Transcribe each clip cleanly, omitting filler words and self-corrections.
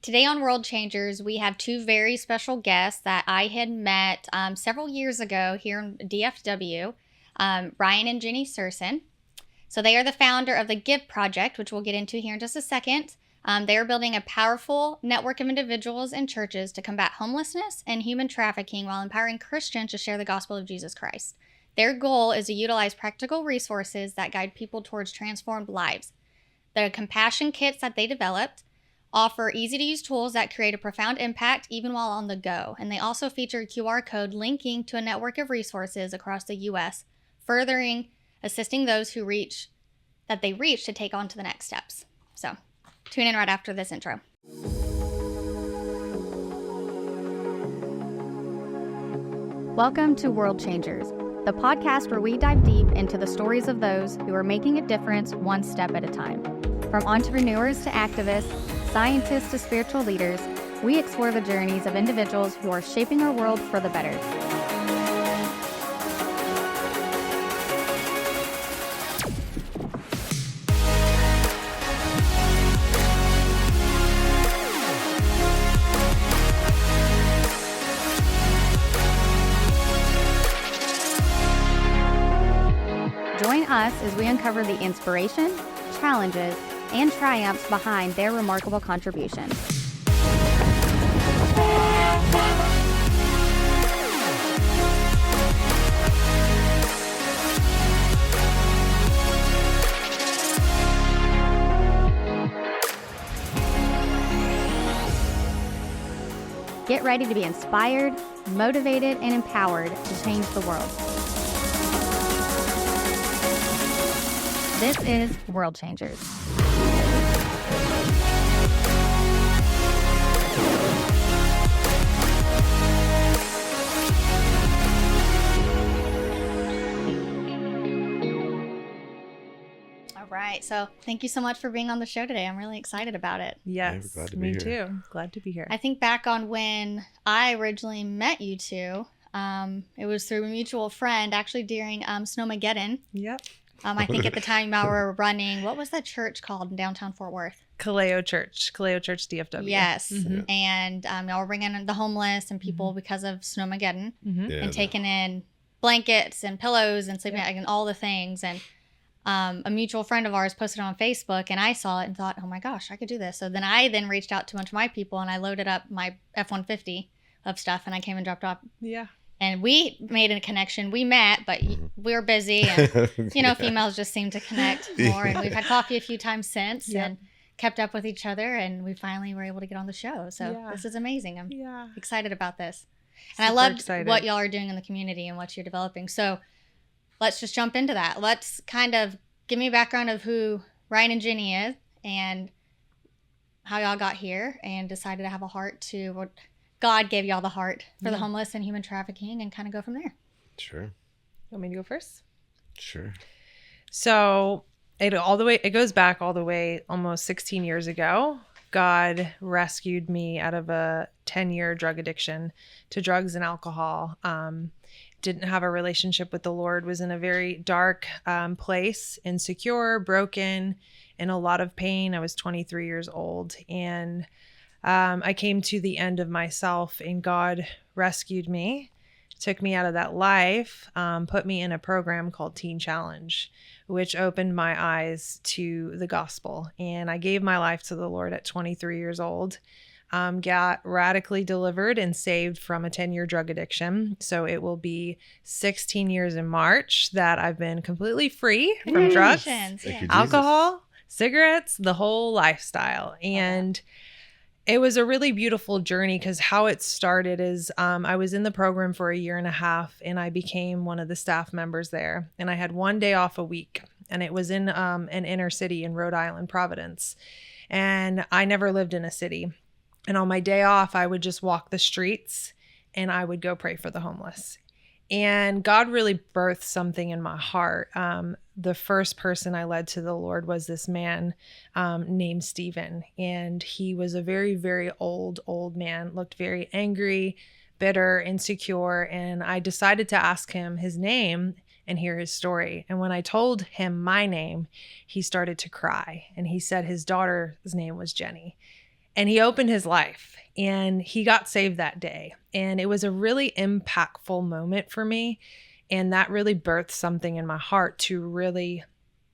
Today on World Changers, we have two very special guests that I had met several years ago here in DFW, Ryan and Jenny Serson. So they are the founder of the G.I.V.E project, which we'll get into here in just a second. They are building a powerful network of individuals and churches to combat homelessness and human trafficking while empowering Christians to share the gospel of Jesus Christ. Their goal is to utilize practical resources that guide people towards transformed lives. The compassion kits that they developed offer easy-to-use tools that create a profound impact even while on the go. And they also feature a QR code linking to a network of resources across the U.S., furthering assisting those who reach to take on to the next steps. So tune in right after this intro. Welcome to World Changers, the podcast where we dive deep into the stories of those who are making a difference one step at a time. From entrepreneurs to activists, scientists to spiritual leaders, we explore the journeys of individuals who are shaping our world for the better. Join us as we uncover the inspiration, challenges, and triumphs behind their remarkable contributions. Get ready to be inspired, motivated, and empowered to change the world. This is World Changers. All right. So thank you so much for being on the show today. I'm really excited about it. Yes, glad to be me here. too. Glad to be here. I think back on when I originally met you two, it was through a mutual friend, actually during Snowmageddon. Yep. I think at the time y'all were running, what was that church called in downtown Fort Worth? Kaleo Church DFW. Yes. Mm-hmm. And y'all were bringing in the homeless and people because of Snowmageddon Mm-hmm. Yeah, and taking in blankets and pillows and sleeping bag and all the things. And a mutual friend of ours posted it on Facebook, and I saw it and thought, oh my gosh, I could do this. So then I reached out to a bunch of my people, and I loaded up my F-150 of stuff, and I came and dropped off. Yeah. And we made a connection. We met, but we were busy. And, Yeah. females just seem to connect more. And we've had coffee a few times since Yep. and kept up with each other. And we finally were able to get on the show. So Yeah. this is amazing. I'm Yeah. excited about this. And I Super loved excited. what y'all are doing in the community and what you're developing. So let's just jump into that. Let's kind of give me a background of who Ryan and Jenny is and how y'all got here and decided to have a heart to what God gave y'all the heart for the homeless and human trafficking, and kind of go from there. Sure. You want me to go first? Sure. So it goes back all the way almost 16 years ago. God rescued me out of a 10-year drug addiction to drugs and alcohol. Didn't have a relationship with the Lord, was in a very dark place, insecure, broken, in a lot of pain. I was 23 years old, and I came to the end of myself, and God rescued me, took me out of that life, put me in a program called Teen Challenge, which opened my eyes to the gospel. And I gave my life to the Lord at 23 years old, got radically delivered and saved from a 10-year drug addiction. So it will be 16 years in March that I've been completely free from drugs, Congratulations. Thank Yeah. you, alcohol, cigarettes, the whole lifestyle. And it was a really beautiful journey, because how it started is I was in the program for a year and a half, and I became one of the staff members there. And I had one day off a week, and it was in an inner city in Rhode Island, Providence. And I never lived in a city. And on my day off, I would just walk the streets and I would go pray for the homeless. And God really birthed something in my heart. The first person I led to the Lord was this man named Stephen. And he was a very, very old man, looked very angry, bitter, insecure. And I decided to ask him his name and hear his story. And when I told him my name, he started to cry. And he said his daughter's name was Jenny. And he opened his life and he got saved that day. And it was a really impactful moment for me. And that really birthed something in my heart to really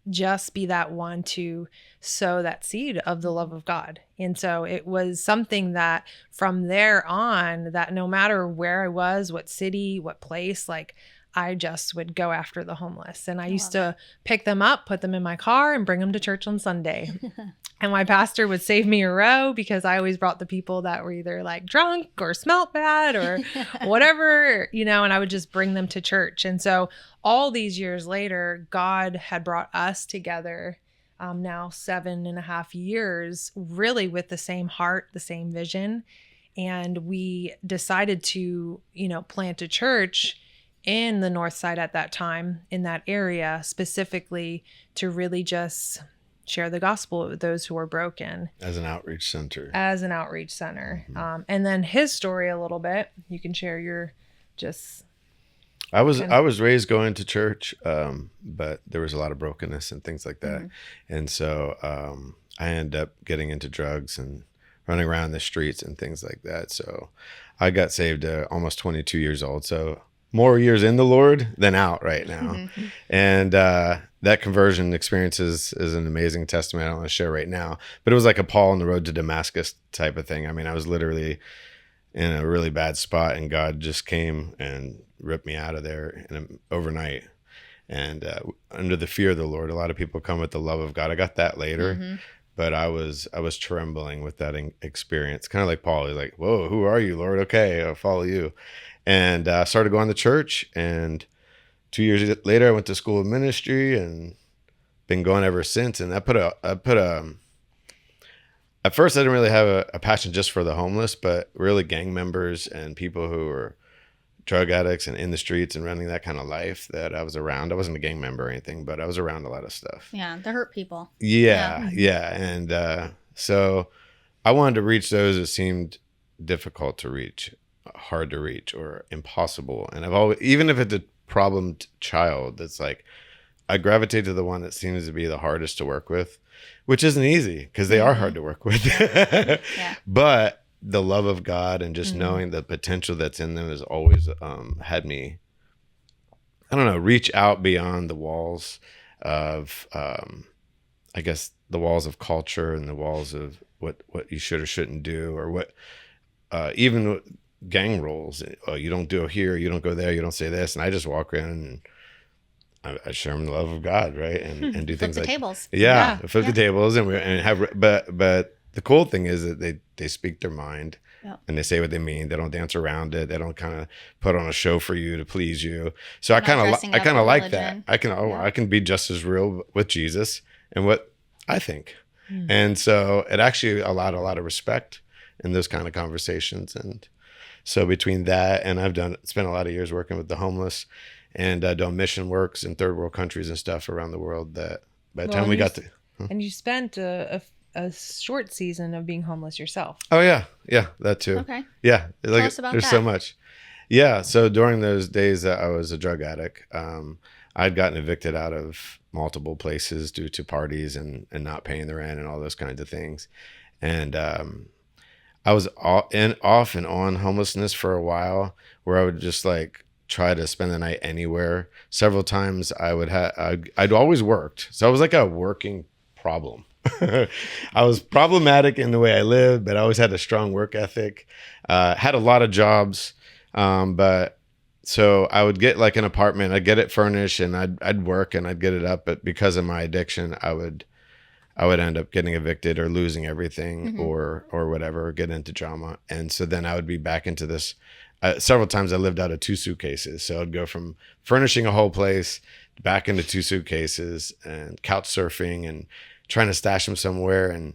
just be that one to sow that seed of the love of God. And so it was something that from there on, that no matter where I was, what city, what place, like I just would go after the homeless. And I used to pick them up, put them in my car, and bring them to church on Sunday. And my pastor would save me a row because I always brought the people that were either like drunk or smelt bad or whatever, and I would just bring them to church. And so all these years later, God had brought us together, now 7.5 years, really with the same heart, the same vision. And we decided to, plant a church in the North Side at that time, in that area, specifically to really just share the gospel with those who are broken. As an outreach center. Mm-hmm. And then his story a little bit. You can share your just... I was raised going to church, but there was a lot of brokenness and things like that. Mm-hmm. And so I ended up getting into drugs and running around the streets and things like that. So I got saved almost 22 years old. So more years in the Lord than out right now. Mm-hmm. And that conversion experience is an amazing testament I don't want to share right now. But it was like a Paul on the road to Damascus type of thing. I mean, I was literally in a really bad spot and God just came and ripped me out of there overnight. And under the fear of the Lord, a lot of people come with the love of God. I got that later. Mm-hmm. But I was trembling with that experience. Kind of like Paul. He's like, whoa, who are you, Lord? Okay, I'll follow you. And I started going to church. And 2 years later, I went to school of ministry and been going ever since. And at first, I didn't really have a passion just for the homeless, but really gang members and people who were drug addicts and in the streets and running that kind of life that I was around. I wasn't a gang member or anything, but I was around a lot of stuff. Yeah, the hurt people. Yeah. And so I wanted to reach those that seemed difficult to reach, hard to reach, or impossible. And I've always, even if it's a problem child, that's like, I gravitate to the one that seems to be the hardest to work with, which isn't easy because they are hard to work with. Yeah. But the love of God and just knowing the potential that's in them has always had me, I don't know, reach out beyond the walls of, I guess, the walls of culture and the walls of what you should or shouldn't do, or what, even gang rules. Oh, you don't do it here, you don't go there, you don't say this. And I just walk in and I share them the love of God, right? And do things like tables. Yeah, flip the tables and but the cool thing is that they speak their mind. Yep. And they say what they mean. They don't dance around it. They don't kind of put on a show for you to please you. So I kind of like that. I can be just as real with Jesus and what I think. And so it actually allowed a lot of respect in those kind of conversations. And so between that and I've spent a lot of years working with the homeless and done mission works in third world countries and stuff around the world, that by the time we got to... And you spent a short season of being homeless yourself. Oh yeah, that too. Okay. Yeah, Tell us about there's that. so much. Yeah, so during those days that I was a drug addict, I'd gotten evicted out of multiple places due to parties and not paying the rent and all those kinds of things, and I was off and on homelessness for a while, where I would just like try to spend the night anywhere. Several times I'd always worked, so I was like a working problem. I was problematic in the way I lived, but I always had a strong work ethic, had a lot of jobs. But so I would get like an apartment, I'd get it furnished and I'd work and I'd get it up. But because of my addiction, I would end up getting evicted or losing everything or whatever, or get into drama. And so then I would be back into this. Several times I lived out of 2 suitcases. So I'd go from furnishing a whole place back into 2 suitcases and couch surfing and trying to stash them somewhere and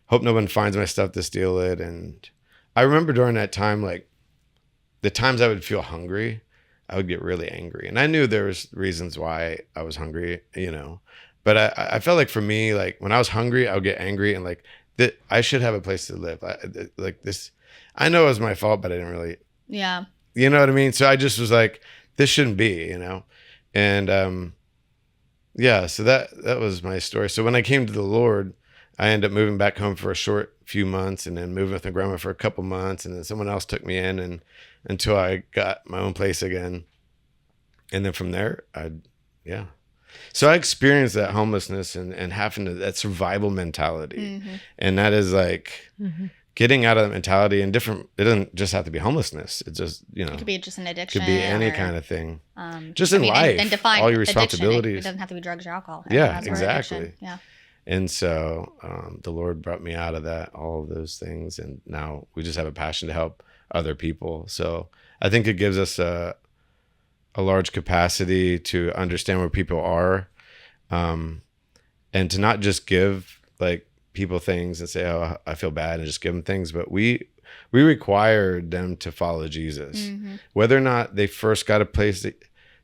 hope no one finds my stuff to steal it. And I remember during that time, like the times I would feel hungry, I would get really angry. And I knew there was reasons why I was hungry, but I felt like for me, like when I was hungry, I would get angry and like that I should have a place to live. Like this, I know it was my fault, but I didn't really, you know what I mean? So I just was like, this shouldn't be, and, yeah, so that was my story. So when I came to the Lord, I ended up moving back home for a short few months, and then moving with my grandma for a couple months, and then someone else took me in, and until I got my own place again. And then from there, yeah. So I experienced that homelessness and having that survival mentality. And that is like getting out of that mentality, and different. It doesn't just have to be homelessness. It's just, it could be just an addiction. Could be any kind of thing. Just in life, and define all your addiction. responsibilities. It doesn't have to be drugs or alcohol. Yeah, exactly. Yeah. And so the Lord brought me out of that, all of those things. And now we just have a passion to help other people. So I think it gives us a large capacity to understand where people are, and to not just give like people things and say, oh, I feel bad, and just give them things. But we required them to follow Jesus, whether or not they first got a place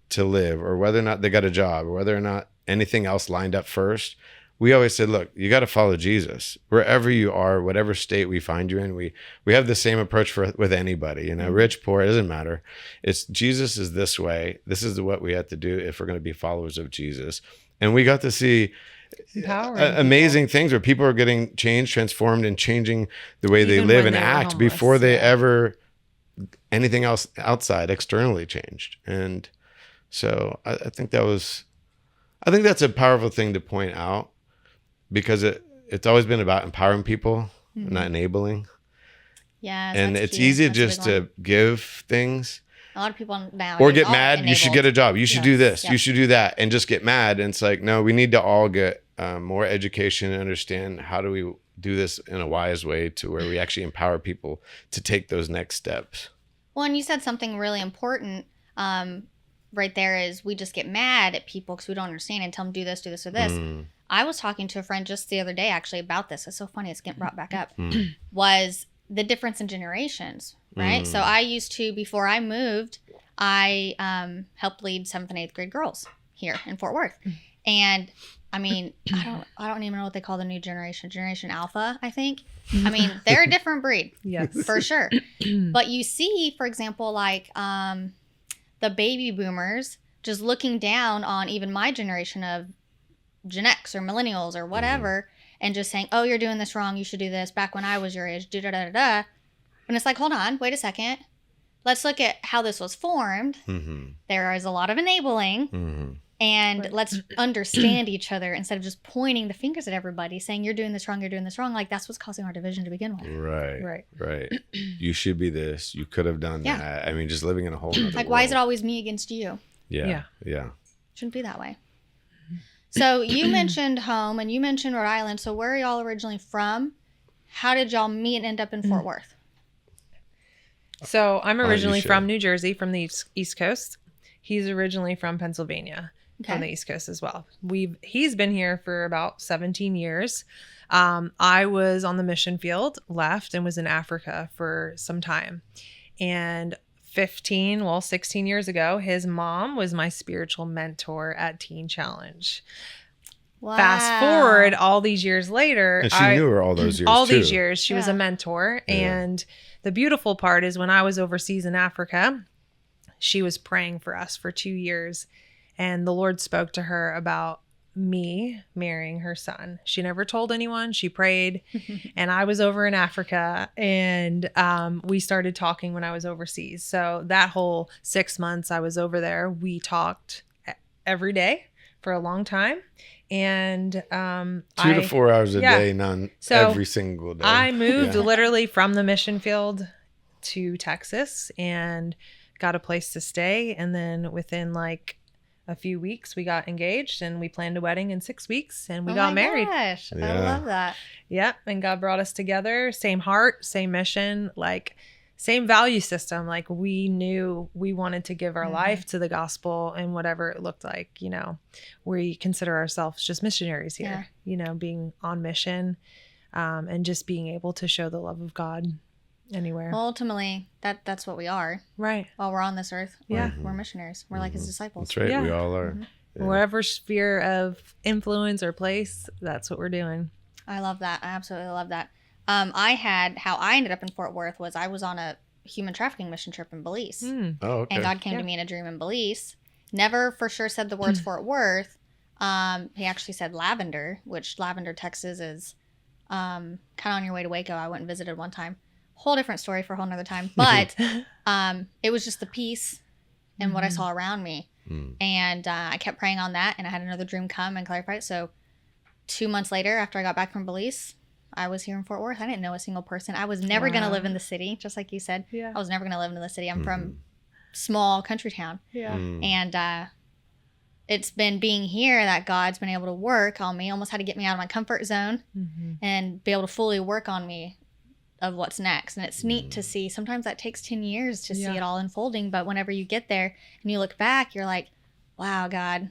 to live, or whether or not they got a job, or whether or not anything else lined up first. We always said, look, you got to follow Jesus wherever you are, whatever state we find you in. We have the same approach with anybody, rich, poor, it doesn't matter. It's Jesus is this way. This is what we have to do if we're going to be followers of Jesus. And we got to see amazing things where people are getting changed, transformed, and changing the way they live and act before they ever anything else outside externally changed. And so I think that's a powerful thing to point out, because it's always been about empowering people, not enabling. Yeah. And it's easy just to give things. A lot of people now. Or get mad. Enabled. You should get a job. You should do this. Yep. You should do that. And just get mad. And it's like, no, we need to all get more education and understand how do we do this in a wise way to where we actually empower people to take those next steps. Well, and you said something really important right there is we just get mad at people because we don't understand and tell them do this, or this. I was talking to a friend just the other day actually about this. It's so funny. It's getting brought back up. Was the difference in generations, right? So I used to, before I moved, I helped lead 7th and 8th grade girls here in Fort Worth. And I mean, I don't even know what they call the new Generation Alpha, I think. I mean, they're a different breed. Yes. For sure. But you see, for example, like the baby boomers just looking down on even my generation of Gen X or millennials or whatever, and just saying, oh, you're doing this wrong. You should do this. Back when I was your age, da-da-da-da-da. And it's like, hold on, wait a second. Let's look at how this was formed. There is a lot of enabling. And let's understand each other instead of just pointing the fingers at everybody, saying you're doing this wrong, you're doing this wrong. Like, that's what's causing our division to begin with. Right. You should be this. You could have done that. I mean, just living in a whole other like, world. why is it always me against you? Yeah. Shouldn't be that way. So you mentioned home and you mentioned Rhode Island. So where are y'all originally from? How did y'all meet and end up in Fort Worth? So I'm originally from New Jersey, from the East Coast. He's originally from Pennsylvania, from the East Coast as well. He's been here for about 17 years. I was on the mission field, left, and was in Africa for some time. And 16 years ago, his mom was my spiritual mentor at Teen Challenge. Wow. Fast forward all these years later. And she knew her all those years, these years, she was a mentor. Yeah. And the beautiful part is when I was overseas in Africa, she was praying for us for 2 years. And the Lord spoke to her about me marrying her son. She never told anyone. She prayed. And I was over in Africa, and we started talking when I was overseas. So that whole 6 months I was over there, we talked every day for a long time. And 2 to 4 hours a day, every single day. I moved literally from the mission field to Texas and got a place to stay. And then within like a few weeks, we got engaged and we planned a wedding in 6 weeks and we got married. Gosh, I love that. Yep. And God brought us together. Same heart, same mission, like same value system. Like we knew we wanted to give our life to the gospel and whatever it looked like, you know, we consider ourselves just missionaries here, you know, being on mission and just being able to show the love of God anywhere. Well, ultimately, that's what we are. Right. While we're on this earth. We're missionaries. We're like his disciples. That's right. We all are. Wherever sphere of influence or place, that's what we're doing. I love that. I absolutely love that. How I ended up in Fort Worth was I was on a human trafficking mission trip in Belize. Oh, okay. And God came to me in a dream in Belize. Never for sure said the words Fort Worth. He actually said Lavender, which Lavender, Texas is kind of on your way to Waco. I went and visited one time. Whole different story for a whole nother time. But it was just the peace and what I saw around me. And I kept praying on that, and I had another dream come and clarify it. So 2 months later, after I got back from Belize, I was here in Fort Worth. I didn't know a single person. I was never going to live in the city, just like you said. Yeah. I was never going to live in the city. I'm from small country town. Yeah. And it's been being here that God's been able to work on me, almost had to get me out of my comfort zone and be able to fully work on me of what's next. And it's neat to see. Sometimes that takes 10 years to see it all unfolding. But whenever you get there and you look back, you're like, wow, God.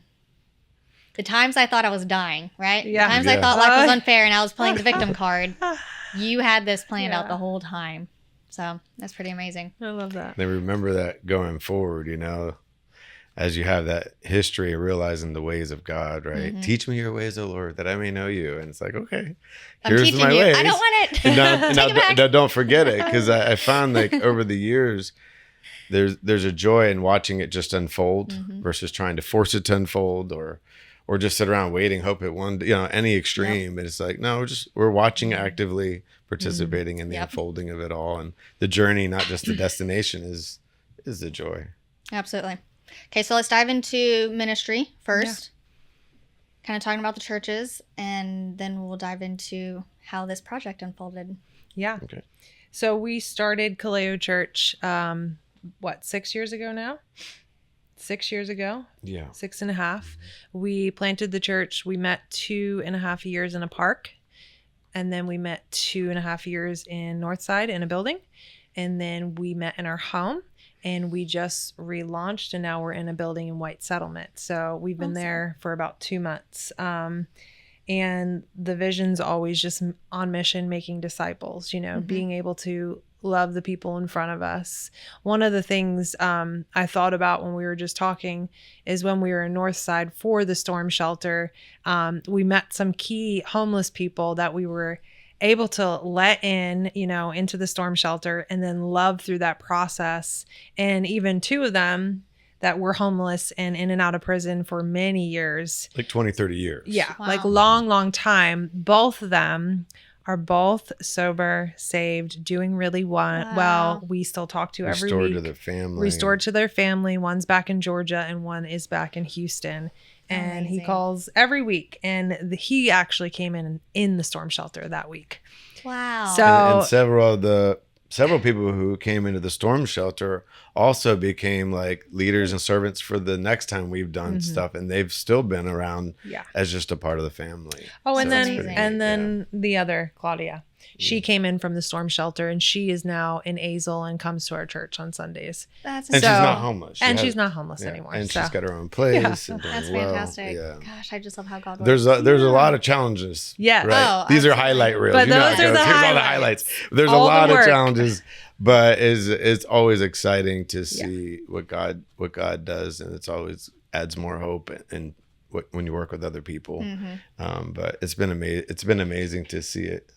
The times I thought I was dying, right? Yeah. The times I thought life was unfair and I was playing the victim card. You had this planned out the whole time. So that's pretty amazing. I love that. They remember that going forward, you know, as you have that history of realizing the ways of God, right? Teach me your ways, O Lord, that I may know you. And it's like, okay, here's my ways. I don't want it. Now, don't forget it, because I found like over the years, there's a joy in watching it just unfold versus trying to force it to unfold or just sit around waiting, hope it one, you know, any extreme. And it's like, no, we're watching actively, participating in the unfolding of it all. And the journey, not just the destination, is the joy. Absolutely. Okay, so let's dive into ministry first. Kind of talking about the churches, and then we'll dive into how this project unfolded. Yeah. Okay. So we started Kaleo Church, 6 years ago now? 6 years ago? Yeah. 6.5. We planted the church. We met 2.5 years in a park. And then we met 2.5 years in Northside in a building. And then we met in our home. And we just relaunched, and now we're in a building in White Settlement. So we've been there for about 2 months. And the vision's always just on mission, making disciples, you know, being able to love the people in front of us. One of the things I thought about when we were just talking is when we were in Northside for the storm shelter, we met some key homeless people that we were able to let in, you know, into the storm shelter and then love through that process. And even 2 of them that were homeless and in and out of prison for many years. Like 20, 30 years. Yeah. Wow. Like long time. Both of them are both sober, saved, doing really well. We still talk to every week. Restored to their family. Restored to their family. One's back in Georgia and one is back in Houston. And he calls every week. And he actually came in the storm shelter that week. Wow. So and several people who came into the storm shelter also became like leaders and servants for the next time we've done stuff, and they've still been around as just a part of the family. Oh, and So then the other Claudia, she came in from the storm shelter, and she is now in Azle and comes to our church on Sundays. That's And she's not homeless. She's not homeless anymore. And so. she's got her own place. And doing That's well. fantastic. Yeah. Gosh, I just love how God works. There's a lot of challenges. Yeah. Right. Oh, These are absolutely. highlight reels. But You know those how it are goes. the Here's all the highlights. highlights. There's All a the lot of work. challenges, but it's always exciting to see what God does, and it's always adds more hope and when you work with other people. But it's been amazing. It's been amazing to see it.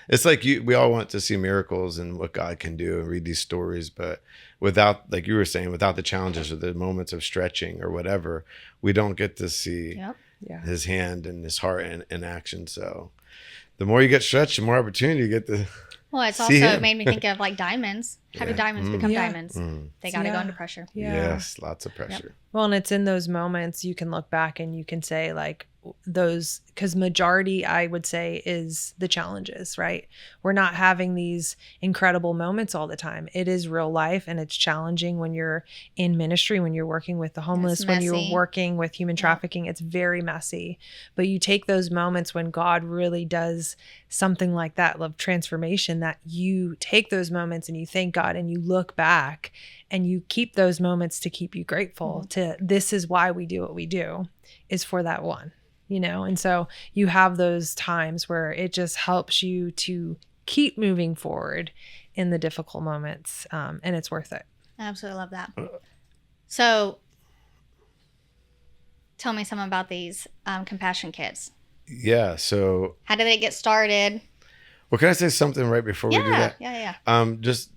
It's like we all want to see miracles and what God can do and read these stories, but without, like you were saying, without the challenges or the moments of stretching or whatever, we don't get to see his hand and his heart in action. So the more you get stretched, the more opportunity you get to Well, it's see also him. made me think of like diamonds. How do diamonds become Yeah. diamonds? They got to go under pressure. Yes, lots of pressure. Well, and it's in those moments you can look back and you can say like those, because majority I would say is the challenges, right? We're not having these incredible moments all the time. It is real life, and it's challenging when you're in ministry, when you're working with the homeless, It's when you're messy. working with human trafficking. It's very messy. But you take those moments when God really does something like that, love transformation, that you take those moments and you thank God and you look back and you keep those moments to keep you grateful to this is why we do what we do, is for that one, you know? And so you have those times where it just helps you to keep moving forward in the difficult moments. And it's worth it. I absolutely love that. So tell me something about these compassion kits. Yeah. So, How did they get started? well, can I say something right before we do that? Yeah.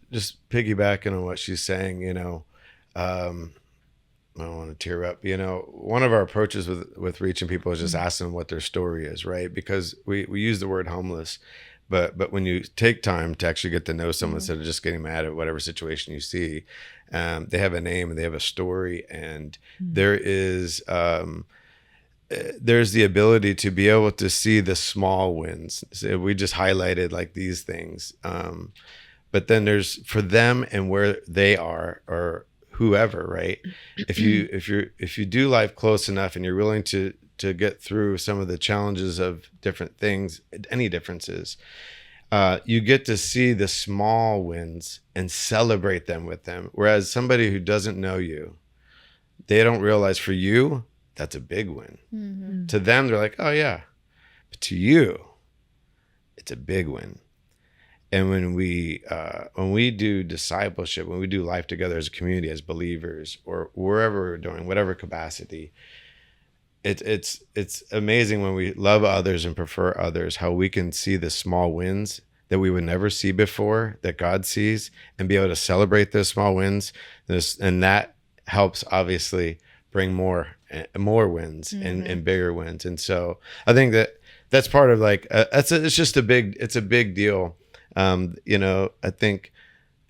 Just piggybacking on what she's saying, you know, I don't want to tear up. You know, one of our approaches with reaching people is just asking them what their story is, right? Because we use the word homeless, but when you take time to actually get to know someone instead of just getting mad at whatever situation you see, they have a name and they have a story, and there's the ability to be able to see the small wins. So we just highlighted like these things, but then there's for them and where they are or whoever, right? If you do life close enough and you're willing to get through some of the challenges of different things, any differences, you get to see the small wins and celebrate them with them. Whereas somebody who doesn't know you, they don't realize for you, that's a big win. Mm-hmm. To them, they're like, oh yeah. But to you, it's a big win. And when we do discipleship, when we do life together as a community, as believers, or wherever we're doing, whatever capacity, it's amazing when we love others and prefer others, how we can see the small wins that we would never see before, that God sees, and be able to celebrate those small wins. And that helps obviously bring more wins and bigger wins. And so I think that's part of like, it's a big deal. I think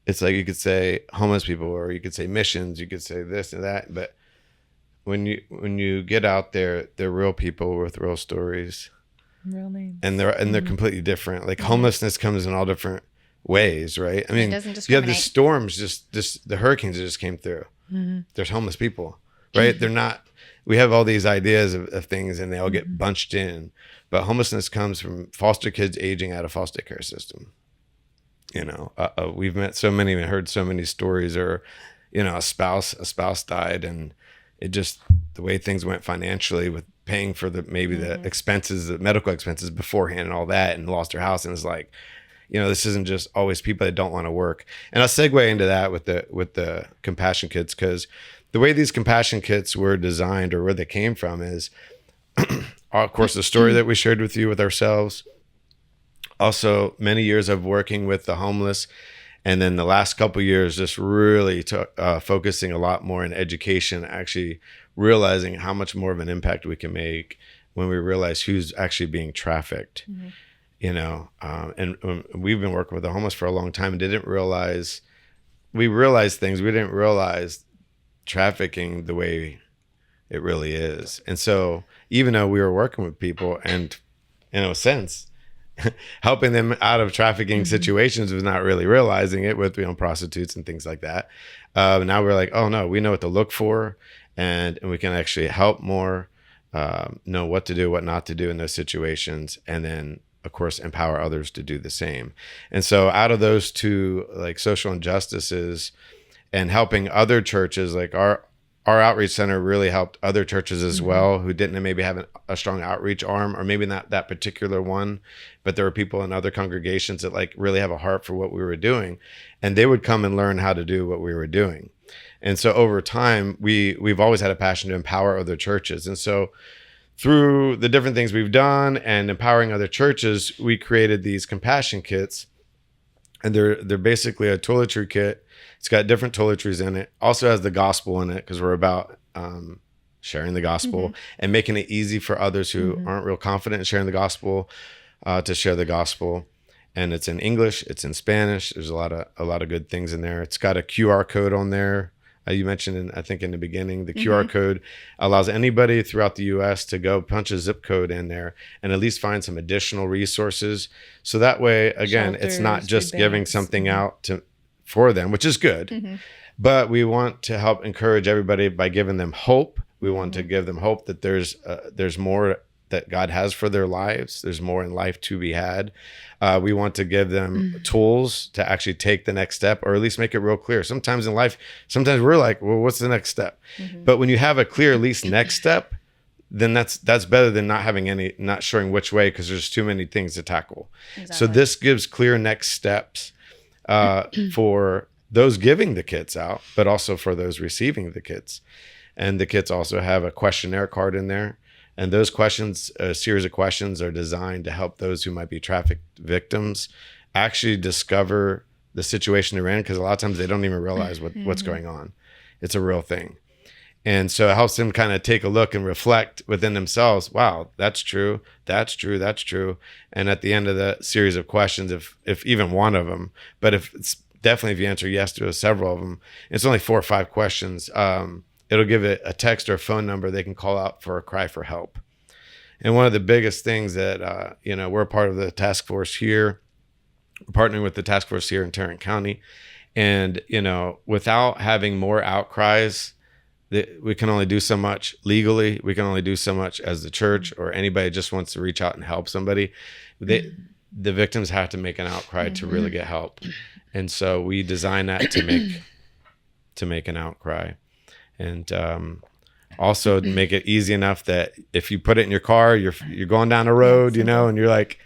it's like, you could say homeless people, or you could say missions, you could say this and that, but when you get out there, they're real people with real stories, real names, and they're completely different. Like homelessness comes in all different ways, right? I mean, you have the storms, just the hurricanes that just came through. Mm-hmm. There's homeless people, right? They're not. We have all these ideas of things, and they all get bunched in. But homelessness comes from foster kids aging out of foster care system. We've met so many and heard so many stories, or a spouse died, and it just, the way things went financially with paying for the expenses, the medical expenses beforehand and all that, and lost her house. And it's like, this isn't just always people that don't want to work. And I'll segue into that with the compassion kits, because the way these compassion kits were designed, or where they came from, is of course the story that we shared with you with ourselves. Also many years of working with the homeless. And then the last couple of years, just really focusing a lot more in education, actually realizing how much more of an impact we can make when we realize who's actually being trafficked. Mm-hmm. And we've been working with the homeless for a long time, and we realized things we didn't realize trafficking the way it really is. And so even though we were working with people and, in a sense, helping them out of trafficking situations, was not really realizing it with prostitutes and things like that. Now we're like, oh no, we know what to look for, and we can actually help more, know what to do, what not to do in those situations, and then of course empower others to do the same. And so out of those two, like, social injustices and helping other churches, like our outreach center really helped other churches as well, who didn't maybe have a strong outreach arm, or maybe not that particular one, but there were people in other congregations that like really have a heart for what we were doing, and they would come and learn how to do what we were doing. And so over time, we've always had a passion to empower other churches. And so through the different things we've done and empowering other churches, we created these compassion kits, and they're basically a toiletry kit. It's got different toiletries in it. Also has the gospel in it, because we're about sharing the gospel and making it easy for others who aren't real confident in sharing the gospel to share the gospel. And it's in English, it's in Spanish. There's a lot of good things in there. It's got a QR code on there. You mentioned, I think in the beginning, the QR code allows anybody throughout the U.S. to go punch a zip code in there and at least find some additional resources. So that way, again, shelters, it's not just giving something out for them, which is good, but we want to help encourage everybody by giving them hope. We want to give them hope that there's more that God has for their lives. There's more in life to be had. We want to give them tools to actually take the next step, or at least make it real clear. Sometimes in life, we're like, well, what's the next step? But when you have a clear, at least next step, then that's better than not showing which way, because there's too many things to tackle. Exactly. So this gives clear next steps for those giving the kits out, but also for those receiving the kits. And the kits also have a questionnaire card in there. And those questions, a series of questions, are designed to help those who might be trafficked victims actually discover the situation they're in, because a lot of times they don't even realize what's going on. It's a real thing. And so it helps them kind of take a look and reflect within themselves. Wow, that's true. That's true. That's true. And at the end of the series of questions, if even one of them, but if it's definitely if you answer yes to several of them, it's only 4 or 5 questions. It'll give it a text or a phone number they can call out for a cry for help. And one of the biggest things that, we're part of the task force here, partnering with the task force here in Tarrant County. And, without having more outcries, we can only do so much legally. We can only do so much as the church or anybody just wants to reach out and help somebody. The victims have to make an outcry to really get help. And so we design that to make an outcry. And also make it easy enough that if you put it in your car, you're going down the road, and you're like,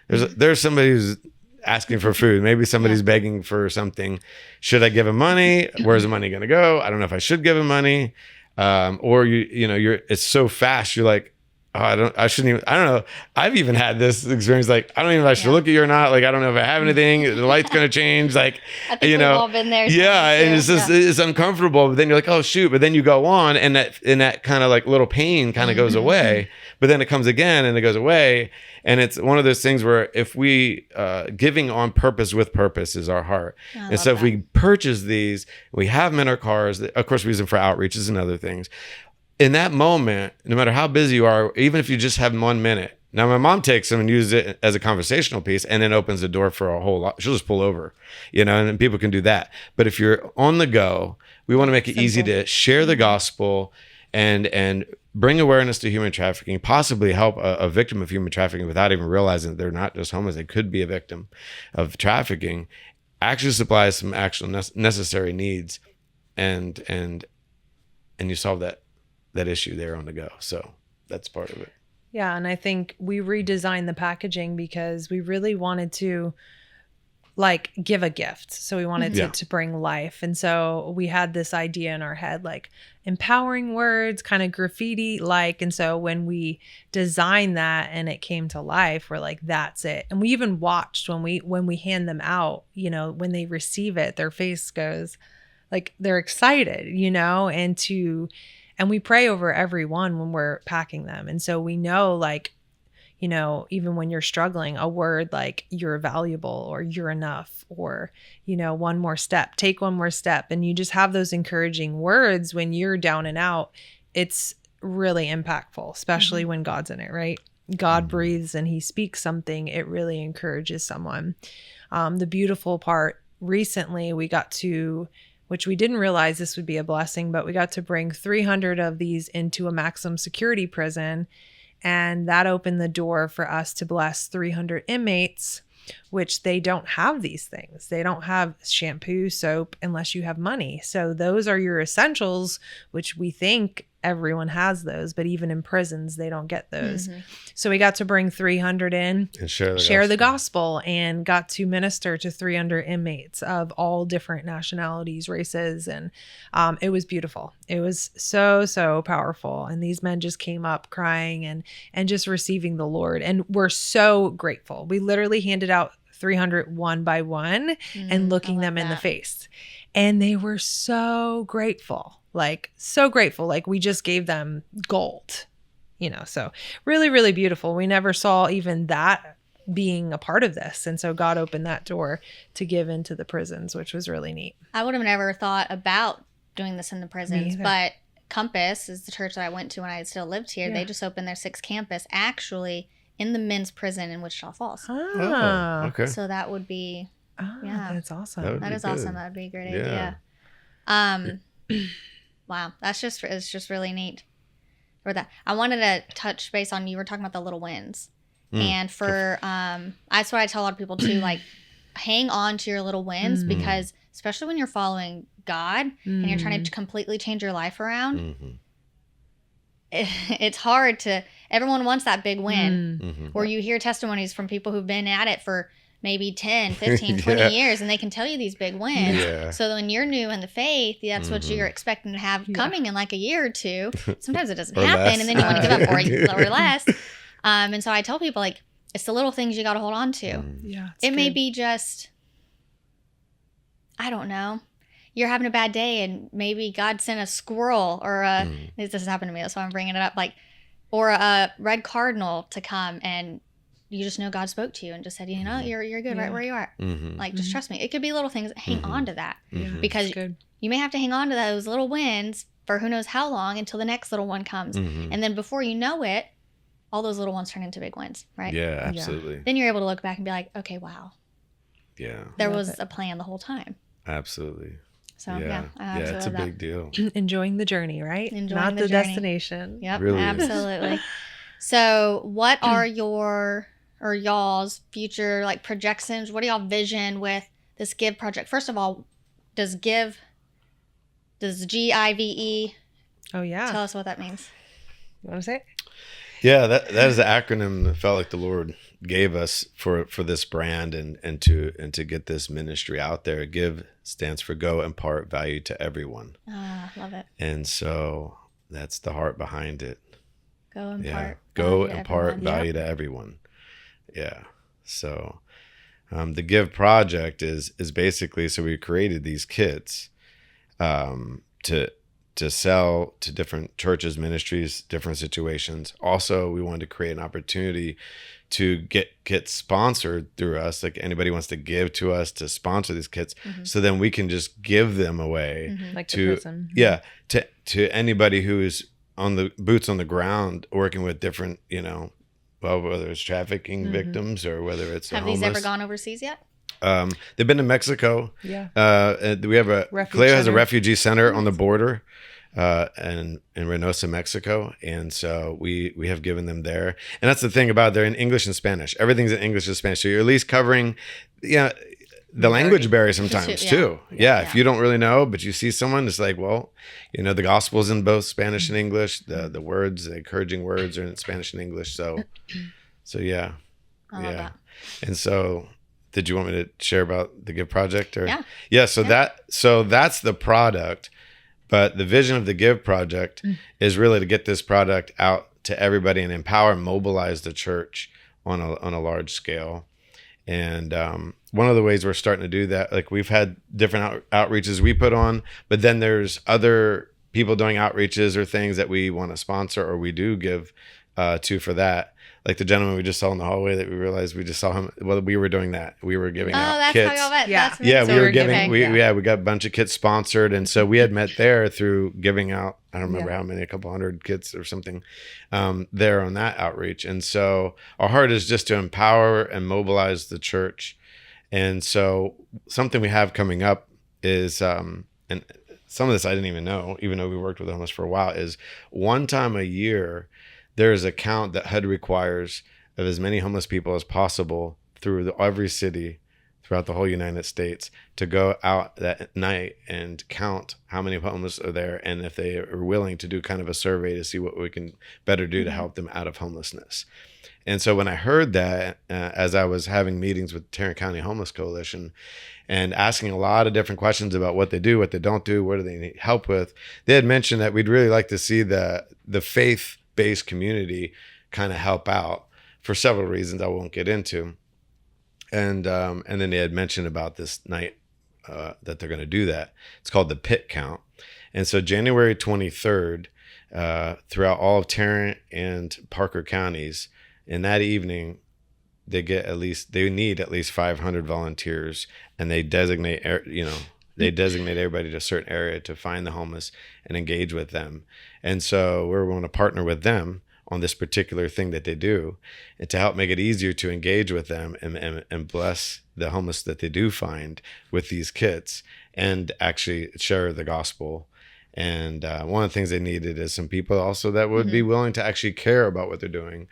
there's somebody who's asking for food. Maybe somebody's begging for something. Should I give him money? Where's the money going to go? I don't know if I should give him money. Or it's so fast. You're like, oh, I shouldn't even, I don't know. I've even had this experience. Like, I don't even know if I should look at you or not. Like, I don't know if I have anything. The light's going to change. Like, I think we've all been there. Yeah. And it's just, it's uncomfortable, but then you're like, oh shoot. But then you go on and that kind of like little pain kind of goes away, but then it comes again and it goes away. And it's one of those things where if we, giving on purpose with purpose is our heart. And so if we purchase these, we have them in our cars, of course we use them for outreaches and other things. In that moment, no matter how busy you are, even if you just have 1 minute. Now, my mom takes them and uses it as a conversational piece and then opens the door for a whole lot. She'll just pull over, and people can do that. But if you're on the go, we want to make it easy to share the gospel and bring awareness to human trafficking, possibly help a victim of human trafficking without even realizing that they're not just homeless. They could be a victim of trafficking, actually supplies some actual necessary needs and you solve that issue there on the go. So that's part of it. Yeah. And I think we redesigned the packaging because we really wanted to give a gift. So we wanted to bring life. And so we had this idea in our head, like empowering words, kind of graffiti like. And so when we designed that and it came to life, we're like, that's it. And we even watched when we hand them out, when they receive it, their face goes like they're excited, and we pray over everyone when we're packing them. And so we know, even when you're struggling, a word like you're valuable or you're enough or, one more step, take one more step. And you just have those encouraging words when you're down and out. It's really impactful, especially when God's in it, right? God breathes and he speaks something. It really encourages someone. The beautiful part recently, we got to, which we didn't realize this would be a blessing, but we got to bring 300 of these into a maximum security prison. And that opened the door for us to bless 300 inmates, which they don't have these things. They don't have shampoo, soap, unless you have money. So those are your essentials, which we think everyone has those, but even in prisons, they don't get those. So we got to bring 300 in and share the gospel and got to minister to 300 inmates of all different nationalities, races. And it was beautiful. It was so, so powerful. And these men just came up crying and just receiving the Lord. And we're so grateful. We literally handed out 300 one by one and looking them in the face. And they were so grateful. So grateful. We just gave them gold, so really, really beautiful. We never saw even that being a part of this. And so God opened that door to give into the prisons, which was really neat. I would have never thought about doing this in the prisons, but Compass is the church that I went to when I still lived here. They just opened their 6th campus actually in the men's prison in Wichita Falls. Oh, okay. So that would be, that's awesome. That is awesome. That would be a great idea. Wow, it's just really neat for that. I wanted to touch base on, you were talking about the little wins. And for, that's what I tell a lot of people too, hang on to your little wins because especially when you're following God and you're trying to completely change your life around, it's hard to, everyone wants that big win. Or you hear testimonies from people who've been at it for maybe 10, 15, 20 years, and they can tell you these big wins. So when you're new in the faith, that's what you're expecting to have coming in a year or two. Sometimes it doesn't happen, less. And then you want to give up or less. And so I tell people, it's the little things you got to hold on to. It may be just, I don't know. you're having a bad day and maybe God sent a squirrel or this has happened to me, that's why I'm bringing it up, like, or a red cardinal to come, and you just know God spoke to you and just said, you know, you're good right where you are. Like, just trust me. It could be little things. Hang on to that because you may have to hang on to those little wins for who knows how long until the next little one comes. And then before you know it, all those little ones turn into big wins, right? Yeah, absolutely. Then you're able to look back and be like, okay, wow. Yeah. There was a plan the whole time. Absolutely. So, yeah, I absolutely it's a love that. big deal. Enjoying the journey, right? Not the journey. destination. Yep, Really is. absolutely. So, what are y'all's future like projections? What do y'all vision with this Give project? First of all, does G.I.V.E. Oh yeah. Tell us what that means. You want to say it? Yeah, that is the acronym that felt like the Lord gave us for this brand and to get this ministry out there. Give stands for go, impart value to everyone. Love it. And so that's the heart behind it. Go impart. Go impart value to everyone. Yeah. So the Give project is basically, so we created these kits to sell to different churches, ministries, different situations. Also, we wanted to create an opportunity to get sponsored through us. Like anybody wants to give to us to sponsor these kits, so then we can just give them away Like to the prison. to anybody who is on the boots on the ground working with different, whether it's trafficking victims or whether it's Have these ever gone overseas yet? They've been to Mexico. Yeah. We have Refuge Cleo has a center. refugee center on the border, in Reynosa, Mexico, and so we have given them there. And that's the thing about they're in English and Spanish. Everything's in English and Spanish, so you're at least covering, the language barrier sometimes too. Yeah, if you don't really know, but you see someone, it's like, well, the gospel's in both Spanish and English. The words, the encouraging words, are in Spanish and English. So yeah, I love that. And so. Did you want me to share about the Give project? Or Yeah. So that's the product, but the vision of the Give project is really to get this product out to everybody and empower and mobilize the church on a large scale. And one of the ways we're starting to do that, like we've had different outreaches we put on, but then there's other people doing outreaches or things that we want to sponsor or we do give to for that. Like the gentleman we just saw in the hallway that we realized we just saw him. Well, we were doing that. We were giving out kits. That's how y'all met. Yeah. That's Yeah, so we were we're giving. We got a bunch of kits sponsored, and so we had met there through giving out. I don't remember how many, a couple hundred kits or something, there on that outreach. And so our heart is just to empower and mobilize the church. And so something we have coming up is, and some of this I didn't even know, even though we worked with homeless for a while, is one time a year. There's a count that HUD requires of as many homeless people as possible through every city throughout the whole United States to go out that night and count how many homeless are there and if they are willing to do kind of a survey to see what we can better do to help them out of homelessness. And so when I heard that, as I was having meetings with Tarrant County Homeless Coalition and asking a lot of different questions about what they do, what they don't do, what do they need help with, they had mentioned that we'd really like to see the faith-based community kind of help out for several reasons I won't get into. And then they had mentioned about this night that they're going to do that. It's called the Pit Count. And so January 23rd, throughout all of Tarrant and Parker counties, in that evening, they need at least 500 volunteers, and they designate everybody to a certain area to find the homeless and engage with them. And so we're going to partner with them on this particular thing that they do, and to help make it easier to engage with them and bless the homeless that they do find with these kits and actually share the gospel. And one of the things they needed is some people also that would be willing to actually care about what they're doing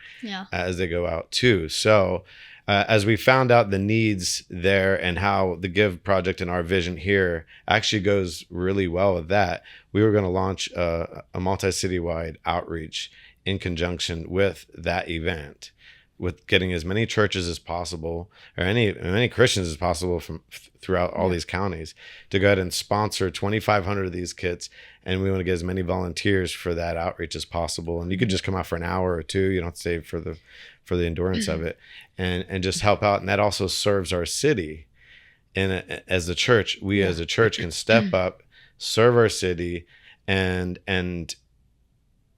as they go out too. So as we found out the needs there and how the Give project and our vision here actually goes really well with that, we were going to launch a multi-citywide outreach in conjunction with that event, with getting as many churches as possible or many Christians as possible from throughout all these counties to go ahead and sponsor 2,500 of these kits. And we want to get as many volunteers for that outreach as possible. And you could just come out for an hour or two. You don't have to stay for the endurance of it, and just help out. And that also serves our city as a church, we as a church can step up, serve our city, and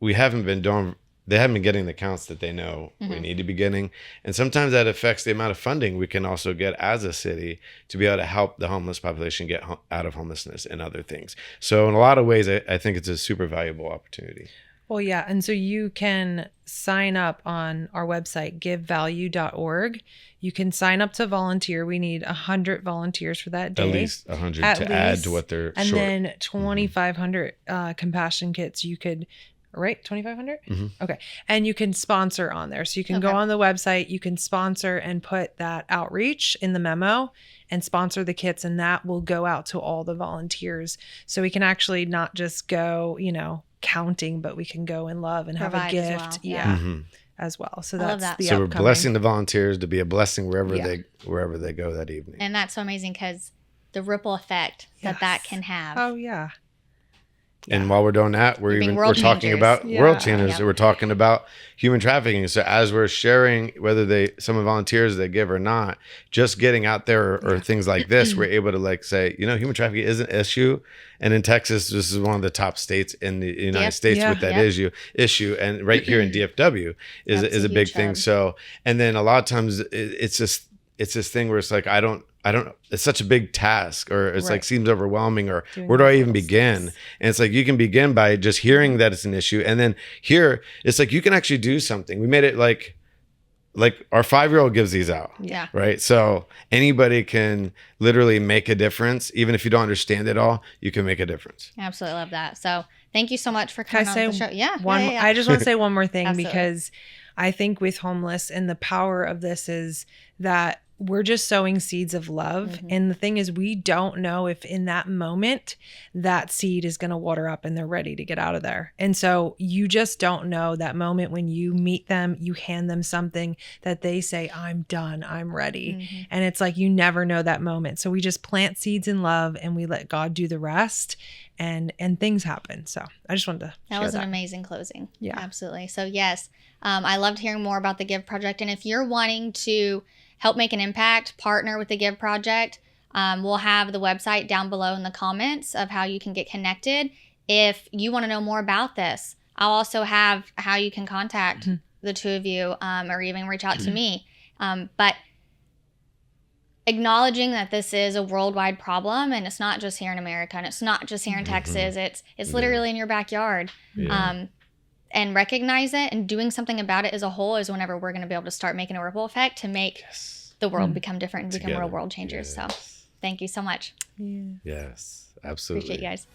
we haven't been doing. They haven't been getting the counts that they know we need to be getting. And sometimes that affects the amount of funding we can also get as a city to be able to help the homeless population get out of homelessness and other things. So in a lot of ways, I think it's a super valuable opportunity. Well, yeah. And so you can sign up on our website, givevalue.org. You can sign up to volunteer. We need 100 volunteers for that day. At least 100 add to what they're and short. then 2,500 compassion kits you could, right? 2,500? Okay. And you can sponsor on there. So you can go on the website, you can sponsor and put that outreach in the memo and sponsor the kits, and that will go out to all the volunteers. So we can actually not just go, counting, but we can go in love and have a gift. As well. So that's the so upcoming. we're blessing the volunteers to be a blessing wherever they go that evening. And that's so amazing because the ripple effect that can have. Oh yeah. And while we're doing that, we're talking about world changers. So we're talking about human trafficking. So as we're sharing, whether some volunteers they give or not, just getting out there or things like this, we're able to say, human trafficking is an issue. And in Texas, this is one of the top states in the United States with that issue. And right here in DFW is a big thing. So, and then a lot of times it's this thing where it's like, I don't, it's such a big task, or it's seems overwhelming, or where do I even begin? And it's like, you can begin by just hearing that it's an issue. And then here, it's like, you can actually do something. We made it like our 5-year-old gives these out. Yeah. Right. So anybody can literally make a difference. Even if you don't understand it all, you can make a difference. Absolutely love that. So thank you so much for coming on the show. Yeah. I just want to say one more thing, because I think with homeless, and the power of this is that we're just sowing seeds of love. And the thing is, we don't know if in that moment that seed is going to water up and they're ready to get out of there. And so you just don't know that moment when you meet them, you hand them something that they say, I'm done, I'm ready. And it's like, you never know that moment. So we just plant seeds in love and we let God do the rest, and things happen. So I just wanted to share that. Was an amazing closing. Yeah, absolutely. So yes, I loved hearing more about the Give Project. And if you're wanting to help make an impact, partner with the Give Project, we'll have the website down below in the comments of how you can get connected. If you want to know more about this, I'll also have how you can contact the two of you, or even reach out to me. But acknowledging that this is a worldwide problem, and it's not just here in America, and it's not just here in Texas, it's literally in your backyard. And recognize it, and doing something about it as a whole is whenever we're going to be able to start making a ripple effect to make the world become different and become real world changers. So thank you so much. Yes, absolutely. Appreciate you guys.